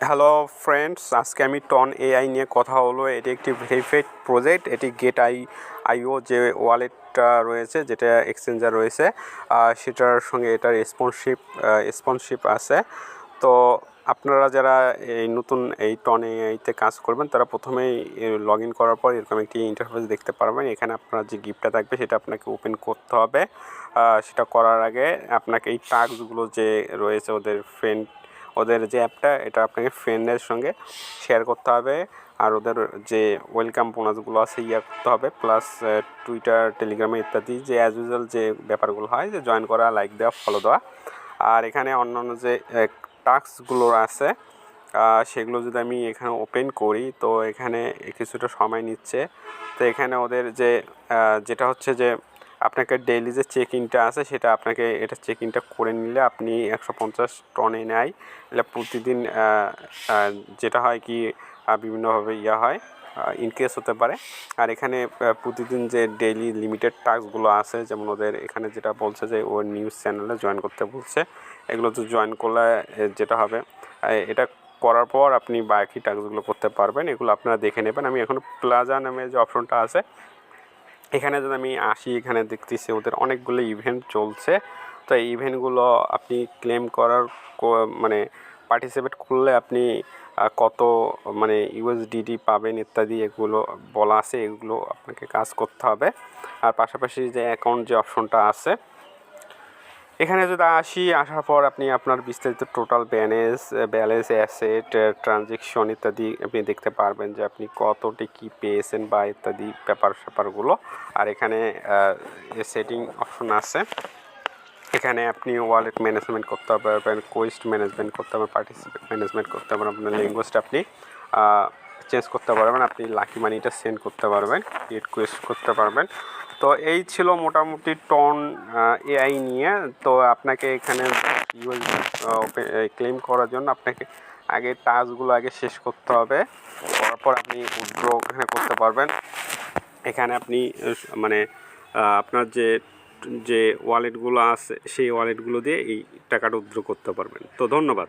Hello friends, আজকে আমি ton AI নিয়ে কথা হলো। এটি একটি ভেরিফাইড প্রজেক্ট। এটি গেট আইও যে ওয়ালেটটা রয়েছে, যেটা এক্সচেঞ্জার রয়েছে, সেটার সঙ্গে এটা রেসপন্সিভ আছে। তো আপনারা যারা এই নতুন এই টন এআইতে কাজ করবেন, তারা প্রথমেই লগ ইন করার পর এরকম একটি ইন্টারফেস দেখতে পারবেন। এখানে আপনার যে গিফটটা থাকবে সেটা আপনাকে ওপেন করতে হবে। সেটা করার আগে আপনাকে এই টাস্কগুলো যে রয়েছে ওদের যে অ্যাপটা, এটা আপনাকে ফ্রেন্ডের সঙ্গে শেয়ার করতে হবে। আর ওদের যে ওয়েলকাম বোনাসগুলো আছে করতে হবে, প্লাস টুইটার, টেলিগ্রামে ইত্যাদি যে অ্যাজ ইউজুয়াল যে ব্যাপারগুলো হয়, যে জয়েন করা, লাইক দেওয়া, ফলো দেওয়া। আর এখানে অন্যান্য যে টাস্কগুলো আছে সেগুলো যদি আমি এখানে ওপেন করি, তো এখানে কিছুটা সময় নিচ্ছে। তো এখানে ওদের যে যেটা হচ্ছে যে আপনাকে ডেইলি যে চেক ইনটা আছে, সেটা আপনাকে এটা চেক ইনটা করে নিলে আপনি 150 টনে নেয়। এলে প্রতিদিন যেটা হয় কি বিভিন্নভাবে হয়, ইনকেস হতে পারে। আর এখানে প্রতিদিন যে ডেইলি লিমিটেড টাস্কগুলো আছে, যেমন ওদের এখানে যেটা বলছে যে ওর নিউজ চ্যানেলে জয়েন করতে বলছে, এগুলো তো জয়েন করলে যেটা হবে, এটা করার পর আপনি বাকি টাস্কগুলো করতে পারবেন। এগুলো আপনারা দেখে নেবেন। আমি এখন প্লাজা নামে যে অপশনটা আছে, এখানে যদি আমি আসি, এখানে দেখতেছি ওদের অনেকগুলো ইভেন্ট চলছে। তো এই ইভেন্টগুলো আপনি ক্লেম করার মানে পার্টিসিপেট করলে আপনি কত মানে ইউএসডিটি পাবেন ইত্যাদি এগুলো বলা আছে। এগুলো আপনাকে কাজ করতে হবে। আর পাশাপাশি যে অ্যাকাউন্ট যে অপশনটা আছে, এখানে যদি আসার পর আপনি আপনার বিস্তারিত টোটাল ব্যালেন্স, অ্যাসেট, ট্রানজেকশন ইত্যাদি আপনি দেখতে পারবেন, যে আপনি কতটি কী পেয়েছেন বা ইত্যাদি ব্যাপারগুলো। আর এখানে সেটিং অপশন আছে। এখানে আপনি ওয়ালেট ম্যানেজমেন্ট করতে পারবেন, কোয়েস্ট ম্যানেজমেন্ট করতে পারবেন, পার্টিসিপেট ম্যানেজমেন্ট করতে পারবেন, আপনার ল্যাঙ্গুয়েজটা আপনি চেঞ্জ করতে পারবেন, আপনি লাকি মানিটা সেন্ড করতে পারবেন, ক্রিয়েট কোয়েস্ট করতে পারবেন। তো এই ছিল মোটামুটি টন এআই নিয়ে। তো আপনাকে এখানে ক্লেম করার জন্য আপনাকে আগে টাস্কগুলো শেষ করতে হবে। করার পর আপনি উইথড্র এখানে করতে পারবেন। এখানে আপনি মানে আপনার যে ওয়ালেটগুলো আছে, সেই ওয়ালেটগুলো দিয়ে এই টাকাটা উইথড্র করতে পারবেন। তো ধন্যবাদ।